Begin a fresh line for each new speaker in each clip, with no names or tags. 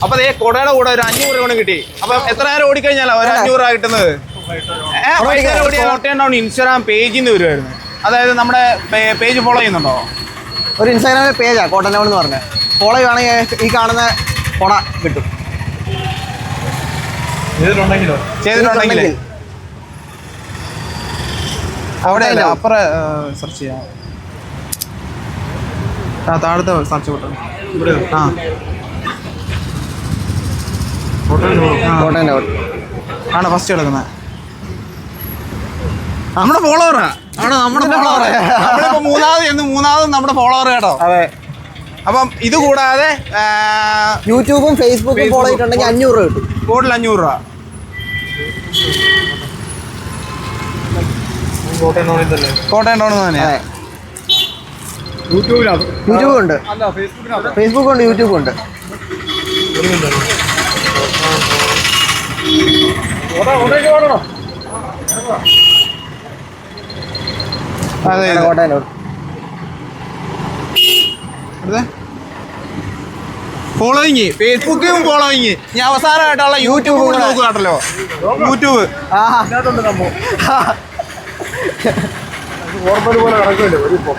അപ്പൊ അതേ കൊടയുടെ കൂടെ ഒരു 500 രൂപ കിട്ടി. അപ്പൊ എത്ര നേരം ഓടിക്കഴിഞ്ഞാലോ ഒരു 500 രൂപ കിട്ടുന്നത്? ഓടിയാൽ ഇൻസ്റ്റാഗ്രാം പേജിൽ നിന്ന് വരുമായിരുന്നു. അതായത് നമ്മുടെ പേജ് ഫോളോ ചെയ്യുന്നുണ്ടോ?
ഒരു ഇൻസ്റ്റാഗ്രാമിലെ പേജാ കോട്ടൺ ടൗൺ എന്ന് പറഞ്ഞത്. ഫോളോ ചെയ്യുവാണെങ്കിൽ ഈ കാണുന്ന കൊട കിട്ടും.
ചെയ്തിട്ടുണ്ടെങ്കിൽ അവിടെ അപ്പുറം സെർച്ച് ചെയ്യാം. താഴത്തെ സെർച്ച് ബട്ടൺ.
കോട്ടൺ ടൗൺ
ആണ് ഫസ്റ്റ് കിടക്കുന്നത്. നമ്മുടെ ഫോളോവറാ ആണ്. നമ്മളിപ്പോ മൂന്നാമത് നമ്മുടെ ഫോളോവർ കേട്ടോ.
അതെ.
അപ്പം ഇത് കൂടാതെ
യൂട്യൂബും ഫേസ്ബുക്കും ഫോളോ ചെയ്തിട്ടുണ്ടെങ്കിൽ 500 രൂപ കിട്ടും.
ടോട്ടൽ 500 രൂപ. കോട്ടയം ടൗൺ തന്നെ.
യൂട്യൂബ് ഉണ്ട്, ഫേസ്ബുക്ക് ഉണ്ട്, യൂട്യൂബ് ഉണ്ട്. കോട്ടയം ടൗൺ
ഫോളോയിങ്, ഫേസ്ബുക്കും ഫോളോയിങ്. ഞാൻ അവസാനമായിട്ടുള്ള യൂട്യൂബ് കൂടെ നോക്കുവാണല്ലോ. യൂട്യൂബ്
പോലെ നടക്കുമല്ലോ ഇപ്പൊ.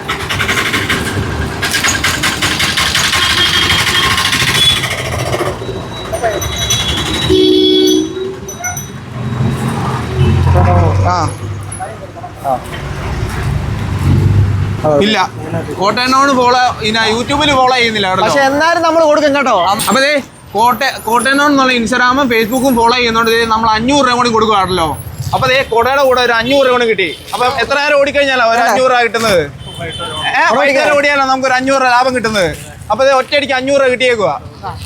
ഇല്ല, കോട്ടയം ടൗൺ ഫോളോ യൂട്യൂബിൽ ഫോളോ ചെയ്യുന്നില്ല.
പക്ഷെ എന്നാലും നമ്മൾ കൊടുക്കും കേട്ടോ.
അപ്പൊ കോട്ടയം ടൗൺ എന്നുള്ള ഇൻസ്റ്റാഗ്രാമും ഫേസ്ബുക്കും ഫോളോ ചെയ്യുന്നോണ്ട് നമ്മൾ 500 രൂപ കൂടി കൊടുക്കുവാണല്ലോ. അപ്പൊ അതേ കൊടയുടെ കൂടെ ഒരു 500 രൂപ കിട്ടി. അപ്പൊ എത്ര നേരം ഓടിക്കഴിഞ്ഞാലോ ഒരു 500 രൂപ കിട്ടുന്നത്? വൈകുന്നേരം ഓടിയാലോ നമുക്ക് ഒരു 500 രൂപ ലാഭം കിട്ടുന്നത്. അപ്പൊ ഒറ്റയടിക്ക് 500 രൂപ കിട്ടിയേക്കുവാ.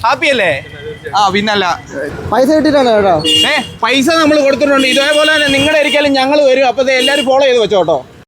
ഹാപ്പി അല്ലേ? പിന്നല്ല,
പൈസ കിട്ടിയിട്ടാണ് കേട്ടോ.
പൈസ നമ്മൾ കൊടുത്തിട്ടുണ്ട്. ഇതേപോലെ തന്നെ നിങ്ങളുടെ ഒരിക്കലും ഞങ്ങൾ വരും. അപ്പൊ എല്ലാവരും ഫോളോ ചെയ്ത് വെച്ചോട്ടോ.